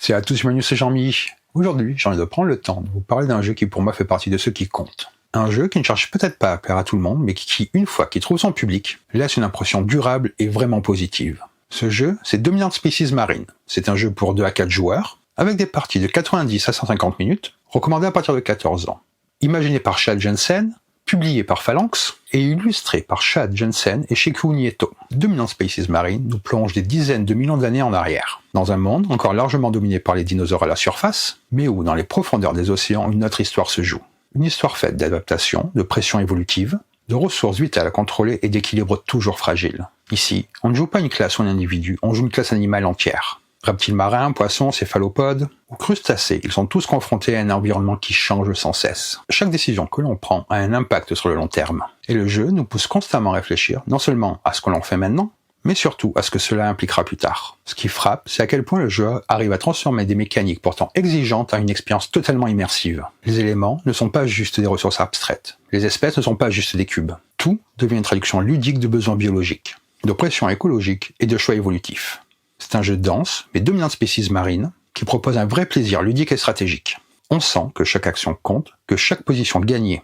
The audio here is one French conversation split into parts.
C'est à tous, Manu, c'est Jean-Mi. Aujourd'hui, j'ai envie de prendre le temps de vous parler d'un jeu qui pour moi fait partie de ceux qui comptent. Un jeu qui ne cherche peut-être pas à plaire à tout le monde, mais qui, une fois qu'il trouve son public, laisse une impression durable et vraiment positive. Ce jeu, c'est Dominant Species Marine. C'est un jeu pour 2 à 4 joueurs, avec des parties de 90 à 150 minutes, recommandé à partir de 14 ans. Imaginé par Chad Jensen, publié par Phalanx et illustré par Chad Jensen et Shiku Nieto. Dominant Species Marine nous plonge des dizaines de millions d'années en arrière, dans un monde encore largement dominé par les dinosaures à la surface, mais où dans les profondeurs des océans une autre histoire se joue. Une histoire faite d'adaptation, de pression évolutive, de ressources vitales à contrôler et d'équilibre toujours fragile. Ici, on ne joue pas une classe ou un individu, on joue une classe animale entière. Reptiles marins, poissons, céphalopodes ou crustacés, ils sont tous confrontés à un environnement qui change sans cesse. Chaque décision que l'on prend a un impact sur le long terme. Et le jeu nous pousse constamment à réfléchir, non seulement à ce que l'on fait maintenant, mais surtout à ce que cela impliquera plus tard. Ce qui frappe, c'est à quel point le jeu arrive à transformer des mécaniques pourtant exigeantes à une expérience totalement immersive. Les éléments ne sont pas juste des ressources abstraites. Les espèces ne sont pas juste des cubes. Tout devient une traduction ludique de besoins biologiques, de pression écologique et de choix évolutifs. C'est un jeu dense, mais Dominant Species Marine, qui propose un vrai plaisir ludique et stratégique. On sent que chaque action compte, que chaque position gagnée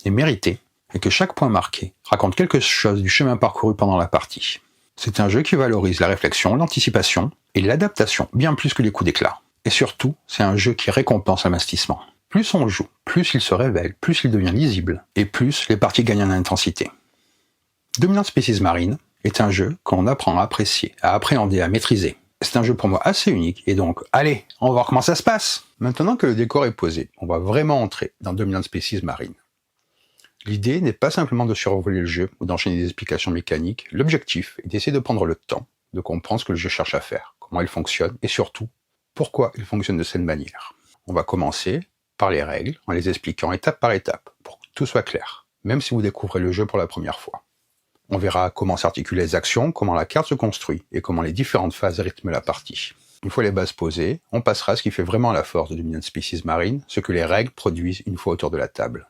est méritée, et que chaque point marqué raconte quelque chose du chemin parcouru pendant la partie. C'est un jeu qui valorise la réflexion, l'anticipation et l'adaptation bien plus que les coups d'éclat. Et surtout, c'est un jeu qui récompense l'investissement. Plus on joue, plus il se révèle, plus il devient lisible, et plus les parties gagnent en intensité. Dominant Species Marine est un jeu qu'on apprend à apprécier, à appréhender, à maîtriser. C'est un jeu pour moi assez unique, et donc, allez, on va voir comment ça se passe. Maintenant que le décor est posé, on va vraiment entrer dans Dominant Species Marine. L'idée n'est pas simplement de survoler le jeu ou d'enchaîner des explications mécaniques, l'objectif est d'essayer de prendre le temps de comprendre ce que le jeu cherche à faire, comment il fonctionne, et surtout, pourquoi il fonctionne de cette manière. On va commencer par les règles, en les expliquant étape par étape, pour que tout soit clair, même si vous découvrez le jeu pour la première fois. On verra comment s'articulent les actions, comment la carte se construit, et comment les différentes phases rythment la partie. Une fois les bases posées, on passera à ce qui fait vraiment la force de Dominant Species Marine, ce que les règles produisent une fois autour de la table.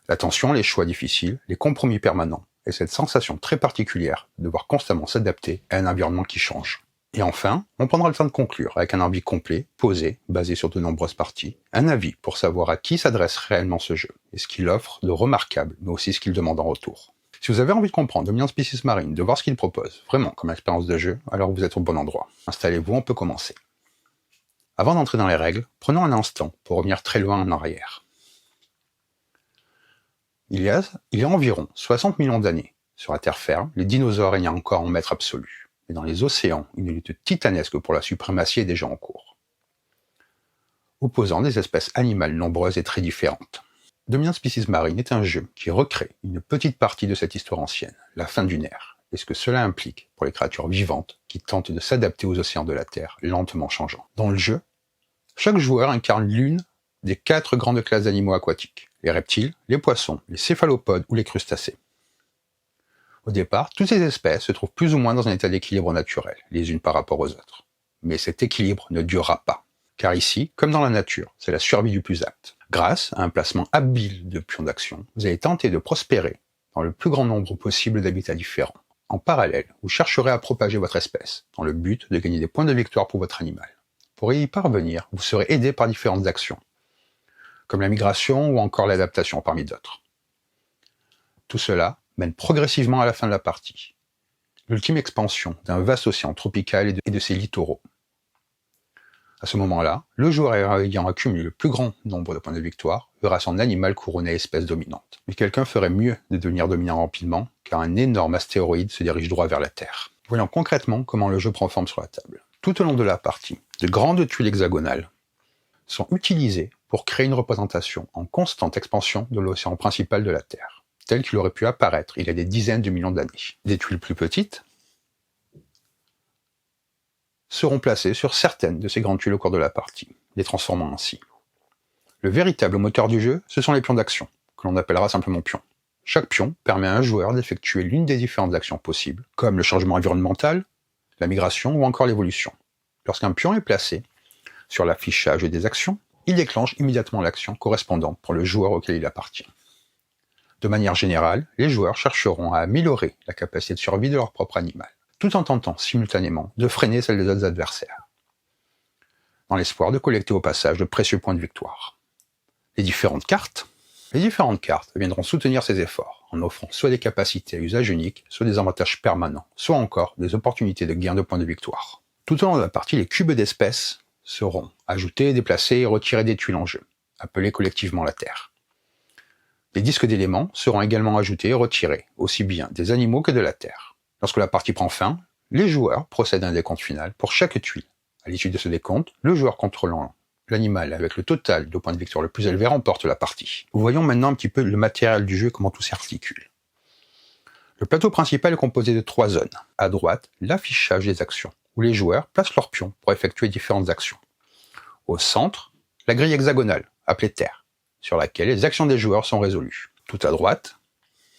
La tension, les choix difficiles, les compromis permanents, et cette sensation très particulière de devoir constamment s'adapter à un environnement qui change. Et enfin, on prendra le temps de conclure avec un avis complet, posé, basé sur de nombreuses parties, un avis pour savoir à qui s'adresse réellement ce jeu, et ce qu'il offre de remarquable, mais aussi ce qu'il demande en retour. Si vous avez envie de comprendre Dominant Species Marine, de voir ce qu'il propose, vraiment comme expérience de jeu, alors vous êtes au bon endroit. Installez-vous, on peut commencer. Avant d'entrer dans les règles, prenons un instant pour revenir très loin en arrière. Il y a environ 60 millions d'années, sur la terre ferme, les dinosaures régnaient encore en maître absolu. Et dans les océans, une lutte titanesque pour la suprématie est déjà en cours, opposant des espèces animales nombreuses et très différentes. Dominant Species Marine est un jeu qui recrée une petite partie de cette histoire ancienne, la fin d'une ère, et ce que cela implique pour les créatures vivantes qui tentent de s'adapter aux océans de la Terre lentement changeants. Dans le jeu, chaque joueur incarne l'une des 4 grandes classes d'animaux aquatiques, les reptiles, les poissons, les céphalopodes ou les crustacés. Au départ, toutes ces espèces se trouvent plus ou moins dans un état d'équilibre naturel, les unes par rapport aux autres. Mais cet équilibre ne durera pas, car ici, comme dans la nature, c'est la survie du plus apte. Grâce à un placement habile de pions d'action, vous allez tenter de prospérer dans le plus grand nombre possible d'habitats différents. En parallèle, vous chercherez à propager votre espèce, dans le but de gagner des points de victoire pour votre animal. Pour y parvenir, vous serez aidé par différentes actions, comme la migration ou encore l'adaptation parmi d'autres. Tout cela mène progressivement à la fin de la partie, l'ultime expansion d'un vaste océan tropical et de ses littoraux. À ce moment-là, le joueur ayant accumulé le plus grand nombre de points de victoire verra son animal couronné espèce dominante. Mais quelqu'un ferait mieux de devenir dominant rapidement, car un énorme astéroïde se dirige droit vers la Terre. Voyons concrètement comment le jeu prend forme sur la table. Tout au long de la partie, de grandes tuiles hexagonales sont utilisées pour créer une représentation en constante expansion de l'océan principal de la Terre, tel qu'il aurait pu apparaître il y a des dizaines de millions d'années. Des tuiles plus petites seront placées sur certaines de ces grandes tuiles au cours de la partie, les transformant ainsi. Le véritable moteur du jeu, ce sont les pions d'action, que l'on appellera simplement pions. Chaque pion permet à un joueur d'effectuer l'une des différentes actions possibles, comme le changement environnemental, la migration ou encore l'évolution. Lorsqu'un pion est placé sur l'affichage des actions, il déclenche immédiatement l'action correspondante pour le joueur auquel il appartient. De manière générale, les joueurs chercheront à améliorer la capacité de survie de leur propre animal, tout en tentant simultanément de freiner celle des autres adversaires. dans l'espoir de collecter au passage de précieux points de victoire. Les différentes cartes viendront soutenir ces efforts, en offrant soit des capacités à usage unique, soit des avantages permanents, soit encore des opportunités de gain de points de victoire. Tout au long de la partie, les cubes d'espèces seront ajoutés, déplacés et retirés des tuiles en jeu, appelées collectivement la Terre. Les disques d'éléments seront également ajoutés et retirés, aussi bien des animaux que de la Terre. Lorsque la partie prend fin, les joueurs procèdent à un décompte final pour chaque tuile. À l'issue de ce décompte, le joueur contrôlant l'animal avec le total de points de victoire le plus élevé remporte la partie. Voyons maintenant un petit peu le matériel du jeu, comment tout s'articule. Le plateau principal est composé de 3 zones. À droite, l'affichage des actions, où les joueurs placent leurs pions pour effectuer différentes actions. Au centre, la grille hexagonale, appelée Terre, sur laquelle les actions des joueurs sont résolues. Tout à droite,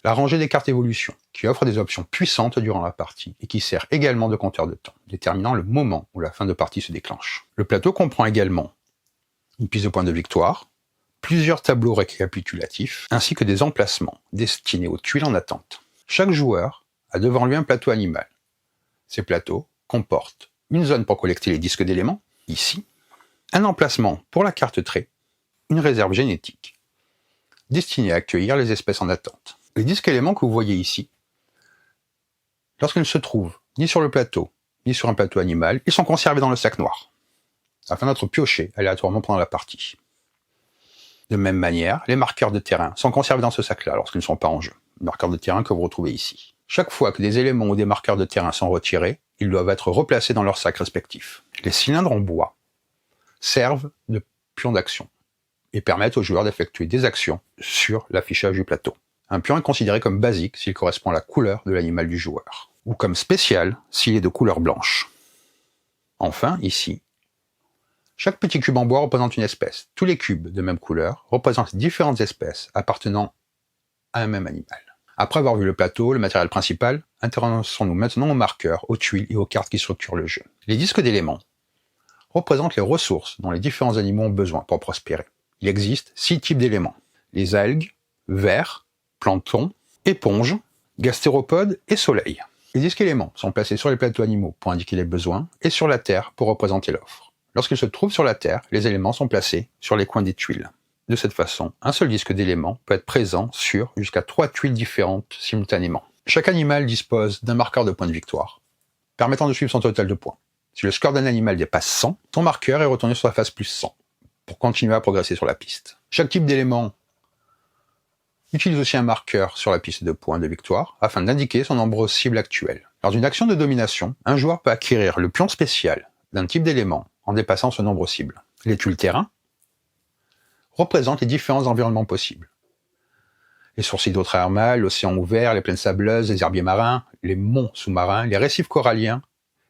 la rangée des cartes évolution, qui offre des options puissantes durant la partie et qui sert également de compteur de temps, déterminant le moment où la fin de partie se déclenche. Le plateau comprend également une piste de points de victoire, plusieurs tableaux récapitulatifs, ainsi que des emplacements destinés aux tuiles en attente. Chaque joueur a devant lui un plateau animal. Ces plateaux comportent une zone pour collecter les disques d'éléments, ici, un emplacement pour la carte trait, une réserve génétique, destinée à accueillir les espèces en attente. Les disques éléments que vous voyez ici, lorsqu'ils ne se trouvent ni sur le plateau, ni sur un plateau animal, ils sont conservés dans le sac noir, afin d'être piochés aléatoirement pendant la partie. De même manière, les marqueurs de terrain sont conservés dans ce sac-là lorsqu'ils ne sont pas en jeu. Les marqueurs de terrain que vous retrouvez ici. Chaque fois que des éléments ou des marqueurs de terrain sont retirés, ils doivent être replacés dans leur sac respectif. Les cylindres en bois servent de pions d'action et permettent aux joueurs d'effectuer des actions sur l'affichage du plateau. Un pion est considéré comme basique s'il correspond à la couleur de l'animal du joueur, ou comme spécial s'il est de couleur blanche. Enfin, ici, chaque petit cube en bois représente une espèce. Tous les cubes de même couleur représentent différentes espèces appartenant à un même animal. Après avoir vu le plateau, le matériel principal, intéressons-nous maintenant aux marqueurs, aux tuiles et aux cartes qui structurent le jeu. Les disques d'éléments représentent les ressources dont les différents animaux ont besoin pour prospérer. Il existe 6 types d'éléments. Les algues, vers, plancton, éponges, gastéropodes et soleil. Les disques éléments sont placés sur les plateaux animaux pour indiquer les besoins et sur la Terre pour représenter l'offre. Lorsqu'ils se trouvent sur la Terre, les éléments sont placés sur les coins des tuiles. De cette façon, un seul disque d'éléments peut être présent sur jusqu'à 3 tuiles différentes simultanément. Chaque animal dispose d'un marqueur de points de victoire, permettant de suivre son total de points. Si le score d'un animal dépasse 100, son marqueur est retourné sur la face plus 100, pour continuer à progresser sur la piste. Chaque type d'élément utilise aussi un marqueur sur la piste de points de victoire, afin d'indiquer son nombre cible actuel. Lors d'une action de domination, un joueur peut acquérir le pion spécial d'un type d'élément en dépassant ce nombre cible. Les tuiles terrain représentent les différents environnements possibles. Les sources hydrothermales, l'océan ouvert, les plaines sableuses, les herbiers marins, les monts sous-marins, les récifs coralliens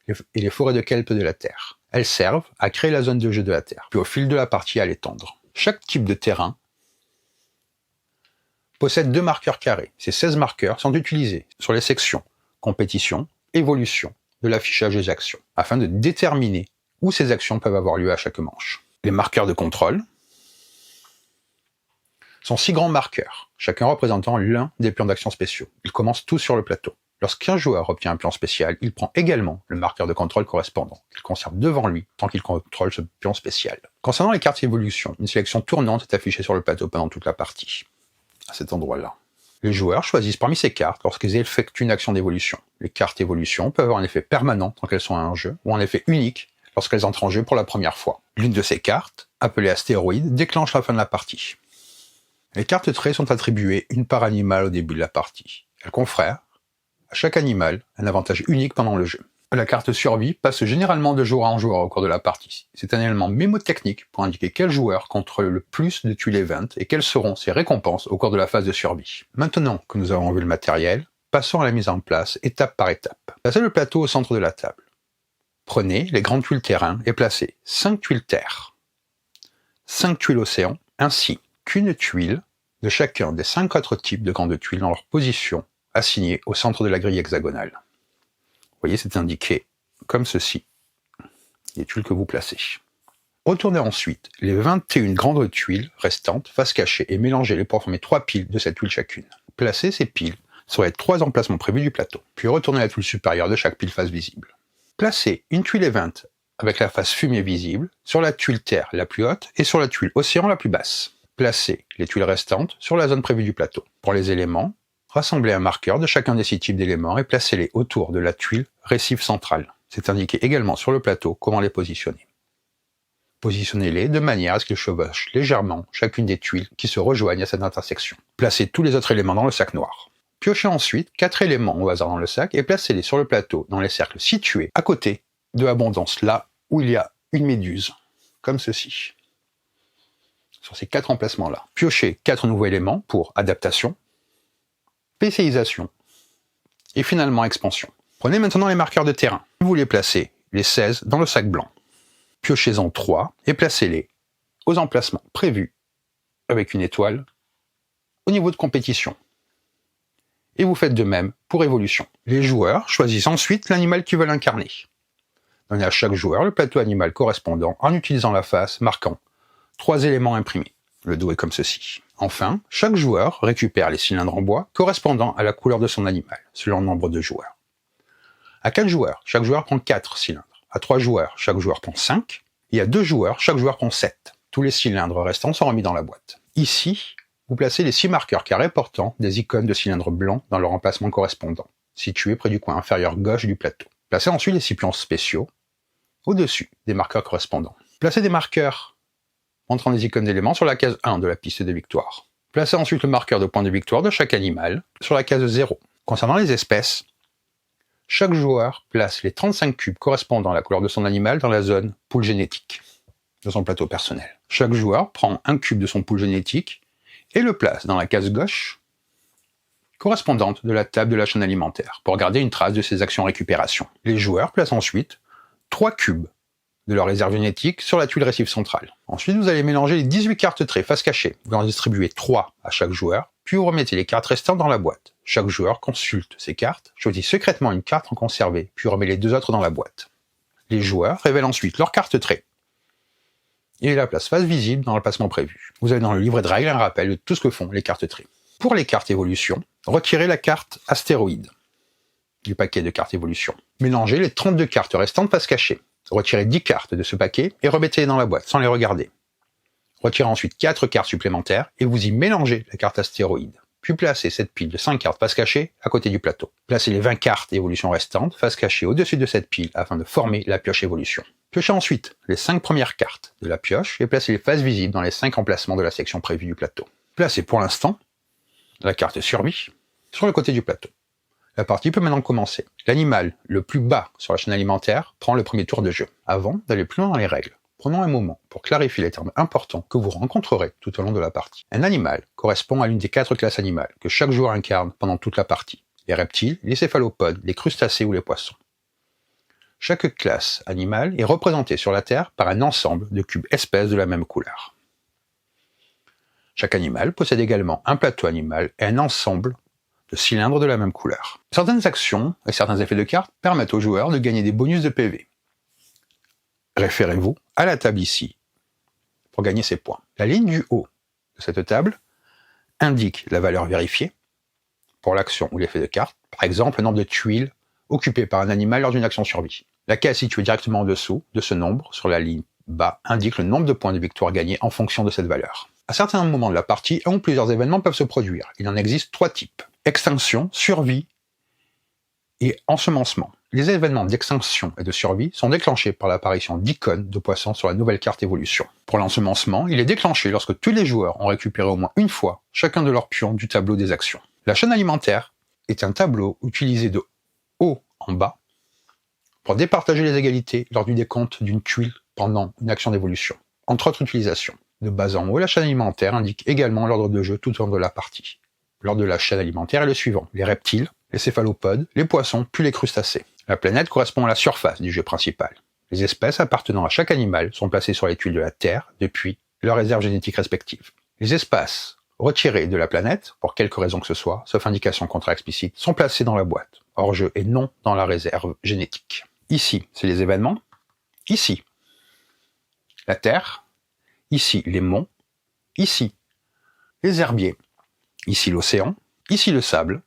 et les forêts de kelp de la Terre. Elles servent à créer la zone de jeu de la Terre, puis au fil de la partie à l'étendre. Chaque type de terrain possède 2 marqueurs carrés. Ces 16 marqueurs sont utilisés sur les sections compétition, évolution de l'affichage des actions, afin de déterminer où ces actions peuvent avoir lieu à chaque manche. Les marqueurs de contrôle sont 6 grands marqueurs, chacun représentant l'un des plans d'action spéciaux. Ils commencent tous sur le plateau. Lorsqu'un joueur obtient un plan spécial, il prend également le marqueur de contrôle correspondant, qu'il conserve devant lui tant qu'il contrôle ce pion spécial. Concernant les cartes évolution, une sélection tournante est affichée sur le plateau pendant toute la partie, à cet endroit-là. Les joueurs choisissent parmi ces cartes lorsqu'ils effectuent une action d'évolution. Les cartes évolution peuvent avoir un effet permanent tant qu'elles sont en jeu, ou un effet unique lorsqu'elles entrent en jeu pour la première fois. L'une de ces cartes, appelée astéroïde, déclenche la fin de la partie. Les cartes traits sont attribuées une par animal au début de la partie. Elles confèrent à chaque animal un avantage unique pendant le jeu. La carte survie passe généralement de joueur en joueur au cours de la partie. C'est un élément mémotechnique pour indiquer quel joueur contrôle le plus de tuiles event et quelles seront ses récompenses au cours de la phase de survie. Maintenant que nous avons vu le matériel, passons à la mise en place étape par étape. Placez le plateau au centre de la table. Prenez les grandes tuiles terrain et placez 5 tuiles terre, 5 tuiles océan, ainsi qu'une tuile de chacun des 5 autres types de grandes tuiles dans leur position assignée au centre de la grille hexagonale. Vous voyez, c'est indiqué comme ceci, les tuiles que vous placez. Retournez ensuite les 21 grandes tuiles restantes face cachée et mélangez-les pour former 3 piles de cette tuile chacune. Placez ces piles sur les 3 emplacements prévus du plateau, puis retournez la tuile supérieure de chaque pile face visible. Placez une tuile event avec la face fumée visible, sur la tuile terre la plus haute et sur la tuile océan la plus basse. Placez les tuiles restantes sur la zone prévue du plateau. Pour les éléments, rassemblez un marqueur de chacun des 6 types d'éléments et placez-les autour de la tuile récif centrale. C'est indiqué également sur le plateau comment les positionner. Positionnez-les de manière à ce qu'ils chevauchent légèrement chacune des tuiles qui se rejoignent à cette intersection. Placez tous les autres éléments dans le sac noir. Piochez ensuite 4 éléments au hasard dans le sac et placez-les sur le plateau dans les cercles situés à côté de Abondance, là où il y a une méduse, comme ceci. Sur ces 4 emplacements-là. Piochez 4 nouveaux éléments pour adaptation, spécialisation et finalement expansion. Prenez maintenant les marqueurs de terrain. Vous les placez, les 16, dans le sac blanc. Piochez-en 3 et placez-les aux emplacements prévus avec une étoile au niveau de compétition. Et vous faites de même pour évolution. Les joueurs choisissent ensuite l'animal qu'ils veulent incarner. Donnez à chaque joueur le plateau animal correspondant en utilisant la face marquant 3 éléments imprimés. Le dos est comme ceci. Enfin, chaque joueur récupère les cylindres en bois correspondant à la couleur de son animal, selon le nombre de joueurs. À 4 joueurs, chaque joueur prend 4 cylindres. À 3 joueurs, chaque joueur prend 5. Et à 2 joueurs, chaque joueur prend 7. Tous les cylindres restants sont remis dans la boîte. Ici, vous placez les 6 marqueurs carrés portant des icônes de cylindres blancs dans leur emplacement correspondant, situés près du coin inférieur gauche du plateau. Placez ensuite les 6 pions spéciaux au-dessus des marqueurs correspondants. Placez des marqueurs montrant des icônes d'éléments sur la case 1 de la piste de victoire. Placez ensuite le marqueur de point de victoire de chaque animal sur la case 0. Concernant les espèces, chaque joueur place les 35 cubes correspondant à la couleur de son animal dans la zone pool génétique de son plateau personnel. Chaque joueur prend un cube de son pool génétique et le place dans la case gauche correspondante de la table de la chaîne alimentaire pour garder une trace de ses actions récupération. Les joueurs placent ensuite 3 cubes de leur réserve génétique sur la tuile récif centrale. Ensuite, vous allez mélanger les 18 cartes traits face cachée. Vous en distribuez 3 à chaque joueur, puis vous remettez les cartes restantes dans la boîte. Chaque joueur consulte ces cartes, choisit secrètement une carte en conserver, puis remet les 2 autres dans la boîte. Les joueurs révèlent ensuite leurs cartes traits et la place face visible dans l'emplacement prévu. Vous avez dans le livret de règles un rappel de tout ce que font les cartes traits. Pour les cartes évolution, retirez la carte astéroïde du paquet de cartes évolution. Mélangez les 32 cartes restantes face cachée. Retirez 10 cartes de ce paquet et remettez-les dans la boîte sans les regarder. Retirez ensuite 4 cartes supplémentaires et vous y mélangez la carte astéroïde. Puis placez cette pile de 5 cartes face cachée à côté du plateau. Placez les 20 cartes évolution restantes face cachée au-dessus de cette pile afin de former la pioche évolution. Piochez ensuite les 5 premières cartes de la pioche et placez les faces visibles dans les 5 emplacements de la section prévue du plateau. Placez pour l'instant la carte survie sur le côté du plateau. La partie peut maintenant commencer. L'animal le plus bas sur la chaîne alimentaire prend le premier tour de jeu. Avant d'aller plus loin dans les règles, prenons un moment pour clarifier les termes importants que vous rencontrerez tout au long de la partie. Un animal correspond à l'une des 4 classes animales que chaque joueur incarne pendant toute la partie. Les reptiles, les céphalopodes, les crustacés ou les poissons. Chaque classe animale est représentée sur la Terre par un ensemble de cubes espèces de la même couleur. Chaque animal possède également un plateau animal et un ensemble de cylindres de la même couleur. Certaines actions et certains effets de cartes permettent aux joueurs de gagner des bonus de PV. Référez-vous à la table ici pour gagner ces points. La ligne du haut de cette table indique la valeur vérifiée pour l'action ou l'effet de carte, par exemple le nombre de tuiles occupées par un animal lors d'une action survie. La case située directement en dessous de ce nombre sur la ligne bas indique le nombre de points de victoire gagnés en fonction de cette valeur. À certains moments de la partie, un ou plusieurs événements peuvent se produire. Il en existe 3 types. Extinction, survie et ensemencement. Les événements d'extinction et de survie sont déclenchés par l'apparition d'icônes de poissons sur la nouvelle carte évolution. Pour l'ensemencement, il est déclenché lorsque tous les joueurs ont récupéré au moins une fois chacun de leurs pions du tableau des actions. La chaîne alimentaire est un tableau utilisé de haut en bas pour départager les égalités lors du décompte d'une tuile pendant une action d'évolution. Entre autres utilisations. De bas en haut, la chaîne alimentaire indique également l'ordre de jeu tout au long de la partie. L'ordre de la chaîne alimentaire est le suivant. Les reptiles, les céphalopodes, les poissons, puis les crustacés. La planète correspond à la surface du jeu principal. Les espèces appartenant à chaque animal sont placées sur les tuiles de la Terre depuis leurs réserves génétiques respectives. Les espaces retirés de la planète, pour quelque raison que ce soit, sauf indication contraire explicite, sont placés dans la boîte, hors jeu et non dans la réserve génétique. Ici, c'est les événements. Ici, la Terre. Ici, les monts. Ici, les herbiers. Ici, l'océan. Ici, le sable.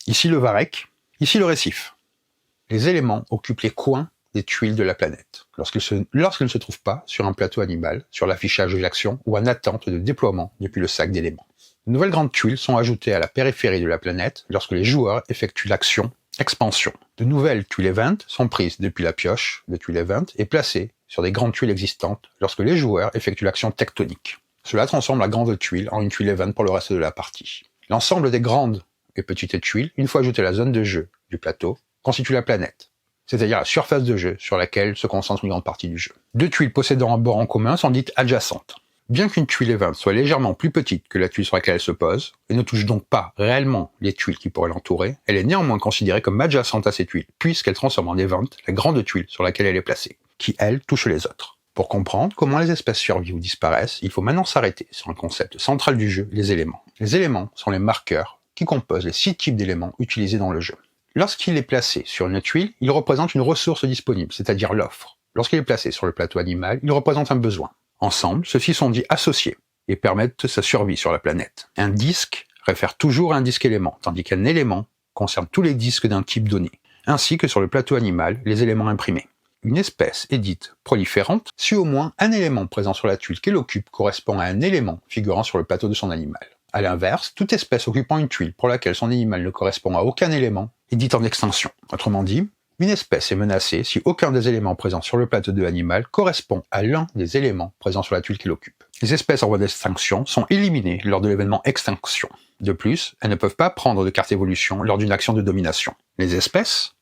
Ici, le varech. Ici, le récif. Les éléments occupent les coins des tuiles de la planète, lorsqu'elles ne se trouvent pas sur un plateau animal, sur l'affichage de l'action ou en attente de déploiement depuis le sac d'éléments. De nouvelles grandes tuiles sont ajoutées à la périphérie de la planète lorsque les joueurs effectuent l'action expansion. De nouvelles tuiles event sont prises depuis la pioche de tuiles event et placées sur des grandes tuiles existantes lorsque les joueurs effectuent l'action tectonique. Cela transforme la grande tuile en une tuile event pour le reste de la partie. L'ensemble des grandes et petites tuiles, une fois ajoutées à la zone de jeu du plateau, constitue la planète, c'est-à-dire la surface de jeu sur laquelle se concentre une grande partie du jeu. Deux tuiles possédant un bord en commun sont dites adjacentes. Bien qu'une tuile event soit légèrement plus petite que la tuile sur laquelle elle se pose, et ne touche donc pas réellement les tuiles qui pourraient l'entourer, elle est néanmoins considérée comme adjacente à ces tuiles, puisqu'elle transforme en event la grande tuile sur laquelle elle est placée, qui, elle, touche les autres. Pour comprendre comment les espèces survivent ou disparaissent, il faut maintenant s'arrêter sur un concept central du jeu, les éléments. Les éléments sont les marqueurs qui composent les 6 types d'éléments utilisés dans le jeu. Lorsqu'il est placé sur une tuile, il représente une ressource disponible, c'est-à-dire l'offre. Lorsqu'il est placé sur le plateau animal, il représente un besoin. Ensemble, ceux-ci sont dits associés et permettent sa survie sur la planète. Un disque réfère toujours à un disque élément, tandis qu'un élément concerne tous les disques d'un type donné, ainsi que sur le plateau animal, les éléments imprimés. Une espèce est dite proliférante si au moins un élément présent sur la tuile qu'elle occupe correspond à un élément figurant sur le plateau de son animal. À l'inverse, toute espèce occupant une tuile pour laquelle son animal ne correspond à aucun élément est dite en extinction. Autrement dit, une espèce est menacée si aucun des éléments présents sur le plateau de l'animal correspond à l'un des éléments présents sur la tuile qu'elle occupe. Les espèces en voie d'extinction sont éliminées lors de l'événement extinction. De plus, elles ne peuvent pas prendre de carte évolution lors d'une action de domination. Les espèces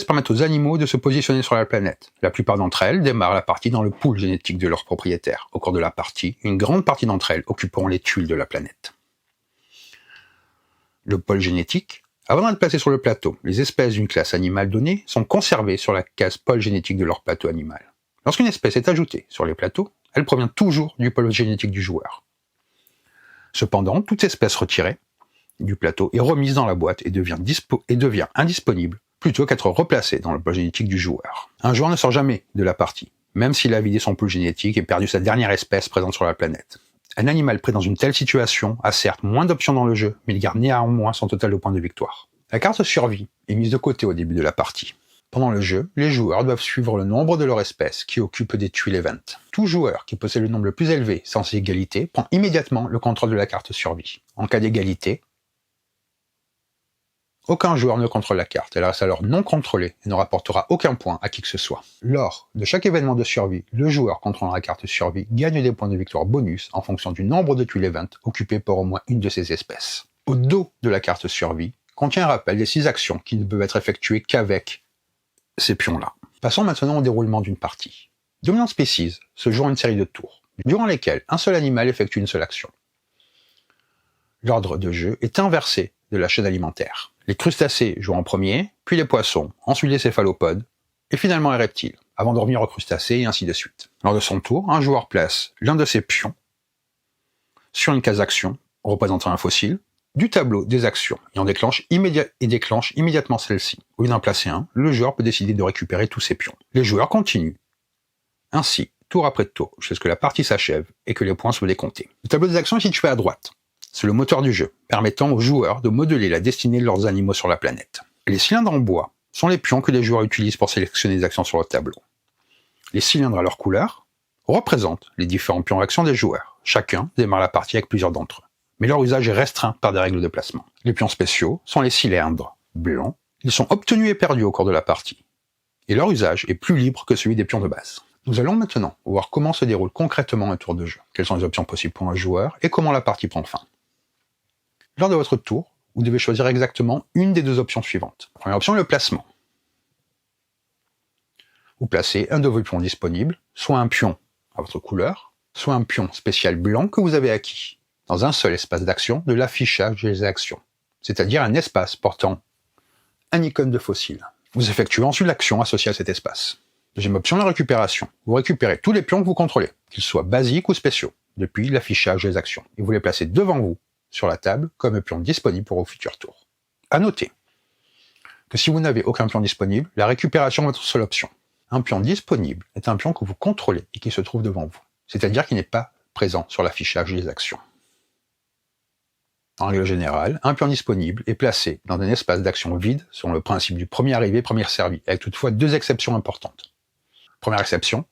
permettent aux animaux de se positionner sur la planète. La plupart d'entre elles démarrent la partie dans le pool génétique de leur propriétaire. Au cours de la partie, une grande partie d'entre elles occuperont les tuiles de la planète. Le pôle génétique. Avant d'être placées sur le plateau, les espèces d'une classe animale donnée sont conservées sur la case pôle génétique de leur plateau animal. Lorsqu'une espèce est ajoutée sur les plateaux, elle provient toujours du pôle génétique du joueur. Cependant, toute espèce retirée du plateau est remise dans la boîte et devient indisponible plutôt qu'être replacée dans le pôle génétique du joueur. Un joueur ne sort jamais de la partie, même s'il a vidé son pool génétique et perdu sa dernière espèce présente sur la planète. Un animal pris dans une telle situation a certes moins d'options dans le jeu, mais il garde néanmoins son total de points de victoire. La carte survie est mise de côté au début de la partie. Pendant le jeu, les joueurs doivent suivre le nombre de leur espèce qui occupe des tuiles event. Tout joueur qui possède le nombre le plus élevé sans égalité prend immédiatement le contrôle de la carte survie. En cas d'égalité, aucun joueur ne contrôle la carte, elle reste alors non contrôlée et ne rapportera aucun point à qui que ce soit. Lors de chaque événement de survie, le joueur contrôlant la carte survie gagne des points de victoire bonus en fonction du nombre de tuiles event occupées par au moins une de ces espèces. Au dos de la carte survie contient un rappel des 6 actions qui ne peuvent être effectuées qu'avec ces pions-là. Passons maintenant au déroulement d'une partie. Dominant Species se joue en une série de tours, durant lesquels un seul animal effectue une seule action. L'ordre de jeu est inversé de la chaîne alimentaire. Les crustacés jouent en premier, puis les poissons, ensuite les céphalopodes, et finalement les reptiles, avant de revenir aux crustacés et ainsi de suite. Lors de son tour, un joueur place l'un de ses pions sur une case action, représentant un fossile, du tableau des actions, et déclenche immédiatement celle-ci. Au lieu d'en placer un, le joueur peut décider de récupérer tous ses pions. Les joueurs continuent ainsi, tour après tour, jusqu'à ce que la partie s'achève et que les points soient décomptés. Le tableau des actions est situé à droite. C'est le moteur du jeu, permettant aux joueurs de modeler la destinée de leurs animaux sur la planète. Les cylindres en bois sont les pions que les joueurs utilisent pour sélectionner les actions sur le tableau. Les cylindres à leur couleur représentent les différents pions d'action des joueurs. Chacun démarre la partie avec plusieurs d'entre eux, mais leur usage est restreint par des règles de placement. Les pions spéciaux sont les cylindres blancs. Ils sont obtenus et perdus au cours de la partie, et leur usage est plus libre que celui des pions de base. Nous allons maintenant voir comment se déroule concrètement un tour de jeu, quelles sont les options possibles pour un joueur et comment la partie prend fin. Lors de votre tour, vous devez choisir exactement une des 2 options suivantes. La première option est le placement. Vous placez un de vos pions disponibles, soit un pion à votre couleur, soit un pion spécial blanc que vous avez acquis, dans un seul espace d'action de l'affichage des actions, c'est-à-dire un espace portant un icône de fossile. Vous effectuez ensuite l'action associée à cet espace. Deuxième option, la récupération. Vous récupérez tous les pions que vous contrôlez, qu'ils soient basiques ou spéciaux, depuis l'affichage des actions, et vous les placez devant vous, sur la table, comme pion disponible pour vos futurs tours. À noter que si vous n'avez aucun pion disponible, la récupération est votre seule option. Un pion disponible est un pion que vous contrôlez et qui se trouve devant vous, c'est-à-dire qu'il n'est pas présent sur l'affichage des actions. En règle générale, un pion disponible est placé dans un espace d'action vide selon le principe du premier arrivé, premier servi, avec toutefois 2 exceptions importantes. Première exception,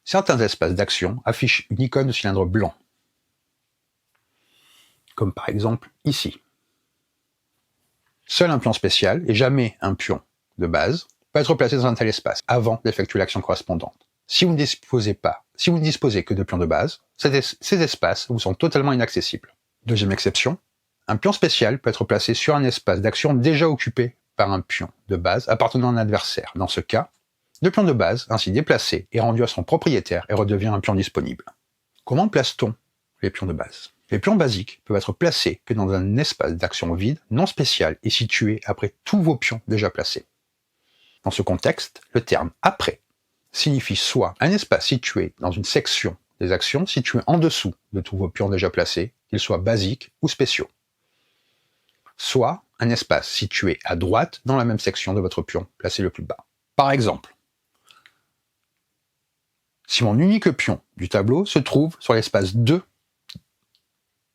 certains espaces d'action affichent une icône de cylindre blanc, comme par exemple ici. Seul un pion spécial, et jamais un pion de base, peut être placé dans un tel espace avant d'effectuer l'action correspondante. Si vous ne disposez que de pions de base, ces espaces vous sont totalement inaccessibles. Deuxième exception, un pion spécial peut être placé sur un espace d'action déjà occupé par un pion de base appartenant à un adversaire. Dans ce cas, le pion de base, ainsi déplacé, est rendu à son propriétaire et redevient un pion disponible. Comment place-t-on les pions de base? Les pions basiques peuvent être placés que dans un espace d'action vide, non spécial et situé après tous vos pions déjà placés. Dans ce contexte, le terme « après » signifie soit un espace situé dans une section des actions située en dessous de tous vos pions déjà placés, qu'ils soient basiques ou spéciaux, soit un espace situé à droite dans la même section de votre pion placé le plus bas. Par exemple, si mon unique pion du tableau se trouve sur l'espace 2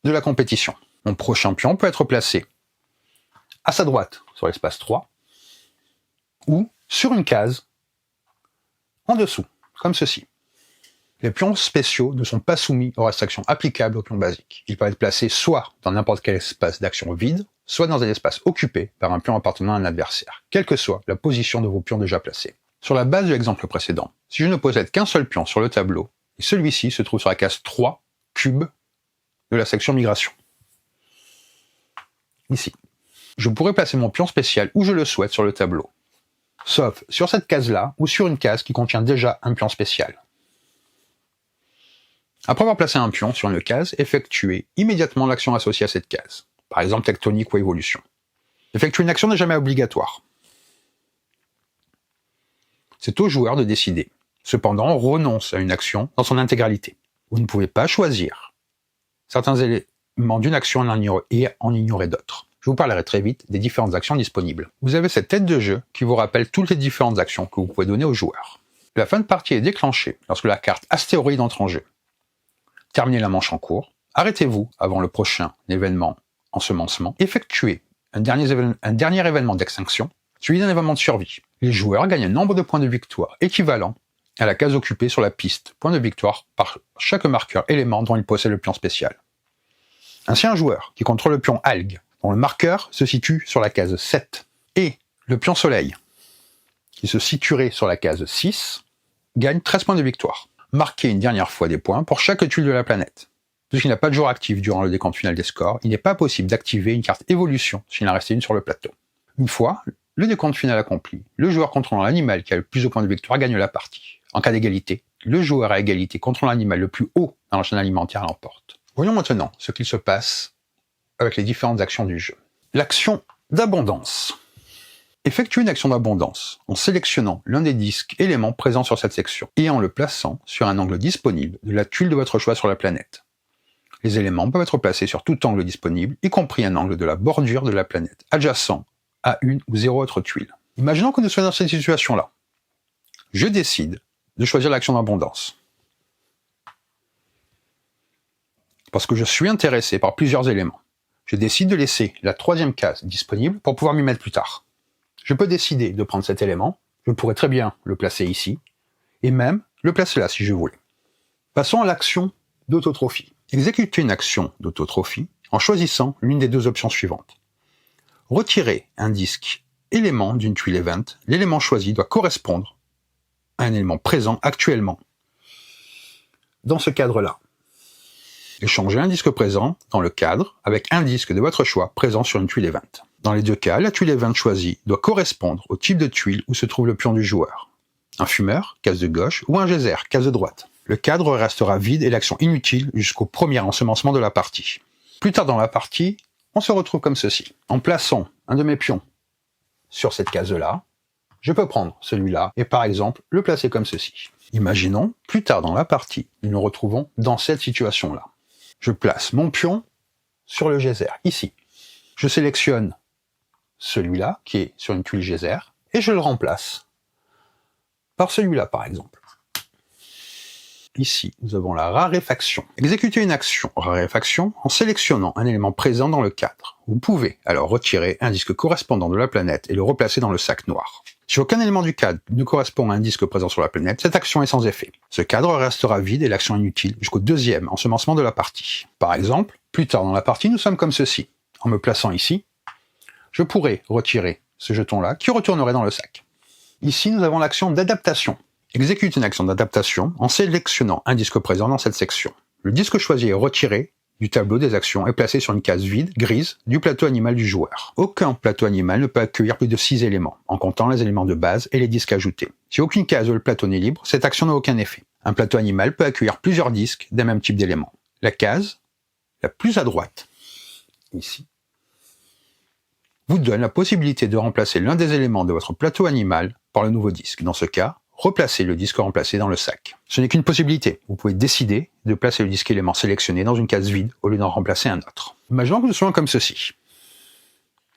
de la compétition, mon prochain pion peut être placé à sa droite sur l'espace 3 ou sur une case en dessous, comme ceci. Les pions spéciaux ne sont pas soumis aux restrictions applicables aux pions basiques. Ils peuvent être placés soit dans n'importe quel espace d'action vide, soit dans un espace occupé par un pion appartenant à un adversaire, quelle que soit la position de vos pions déjà placés. Sur la base de l'exemple précédent, si je ne possède qu'un seul pion sur le tableau, et celui-ci se trouve sur la case 3, cube, de la section migration. Ici. Je pourrais placer mon pion spécial où je le souhaite sur le tableau, sauf sur cette case-là ou sur une case qui contient déjà un pion spécial. Après avoir placé un pion sur une case, effectuez immédiatement l'action associée à cette case, par exemple tectonique ou évolution. Effectuer une action n'est jamais obligatoire. C'est au joueur de décider. Cependant, on renonce à une action dans son intégralité. Vous ne pouvez pas choisir certains éléments d'une action et en ignorer d'autres. Je vous parlerai très vite des différentes actions disponibles. Vous avez cette tête de jeu qui vous rappelle toutes les différentes actions que vous pouvez donner aux joueurs. La fin de partie est déclenchée lorsque la carte astéroïde entre en jeu. Terminez la manche en cours, arrêtez-vous avant le prochain événement ensemencement, effectuez un dernier événement d'extinction, suivi d'un événement de survie. Les joueurs gagnent un nombre de points de victoire équivalent à la case occupée sur la piste, point de victoire par chaque marqueur élément dont il possède le pion spécial. Ainsi, un joueur qui contrôle le pion algue, dont le marqueur se situe sur la case 7, et le pion soleil, qui se situerait sur la case 6, gagne 13 points de victoire. Marquez une dernière fois des points pour chaque tuile de la planète. Puisqu'il n'y a pas de joueur actif durant le décompte final des scores, il n'est pas possible d'activer une carte évolution s'il en restait une sur le plateau. Une fois le décompte final accompli, le joueur contrôlant l'animal qui a le plus de points de victoire gagne la partie. En cas d'égalité, le joueur à égalité contrôlant l'animal le plus haut dans la chaîne alimentaire l'emporte. Voyons maintenant ce qu'il se passe avec les différentes actions du jeu. L'action d'abondance. Effectuez une action d'abondance en sélectionnant l'un des disques éléments présents sur cette section et en le plaçant sur un angle disponible de la tuile de votre choix sur la planète. Les éléments peuvent être placés sur tout angle disponible, y compris un angle de la bordure de la planète, adjacent à une ou zéro autre tuile. Imaginons que nous soyons dans cette situation-là. Je décide de choisir l'action d'abondance. Parce que je suis intéressé par plusieurs éléments. Je décide de laisser la troisième case disponible pour pouvoir m'y mettre plus tard. Je peux décider de prendre cet élément, je pourrais très bien le placer ici, et même le placer là si je voulais. Passons à l'action d'autotrophie. Exécutez une action d'autotrophie en choisissant l'une des deux options suivantes. Retirez un disque élément d'une tuile event, l'élément choisi doit correspondre à un élément présent actuellement dans ce cadre-là. Échangez un disque présent dans le cadre avec un disque de votre choix présent sur une tuile event. Dans les deux cas, la tuile event choisie doit correspondre au type de tuile où se trouve le pion du joueur. Un fumeur, case de gauche, ou un geyser, case de droite. Le cadre restera vide et l'action inutile jusqu'au premier ensemencement de la partie. Plus tard dans la partie, on se retrouve comme ceci. En plaçant un de mes pions sur cette case-là, je peux prendre celui-là et par exemple le placer comme ceci. Imaginons, plus tard dans la partie, nous nous retrouvons dans cette situation-là. Je place mon pion sur le geyser, ici. Je sélectionne celui-là, qui est sur une tuile geyser, et je le remplace par celui-là, par exemple. Ici, nous avons la raréfaction. Exécutez une action raréfaction en sélectionnant un élément présent dans le cadre. Vous pouvez alors retirer un disque correspondant de la planète et le replacer dans le sac noir. Si aucun élément du cadre ne correspond à un disque présent sur la planète, cette action est sans effet. Ce cadre restera vide et l'action inutile jusqu'au deuxième ensemencement de la partie. Par exemple, plus tard dans la partie, nous sommes comme ceci. En me plaçant ici, je pourrais retirer ce jeton-là qui retournerait dans le sac. Ici, nous avons l'action d'adaptation. Exécute une action d'adaptation en sélectionnant un disque présent dans cette section. Le disque choisi est retiré du tableau des actions est placé sur une case vide, grise, du plateau animal du joueur. Aucun plateau animal ne peut accueillir plus de 6 éléments, en comptant les éléments de base et les disques ajoutés. Si aucune case de le plateau n'est libre, cette action n'a aucun effet. Un plateau animal peut accueillir plusieurs disques d'un même type d'éléments. La case la plus à droite, ici, vous donne la possibilité de remplacer l'un des éléments de votre plateau animal par le nouveau disque. Dans ce cas, replacez le disque remplacé dans le sac. Ce n'est qu'une possibilité. Vous pouvez décider de placer le disque élément sélectionné dans une case vide au lieu d'en remplacer un autre. Imaginons que nous soyons comme ceci.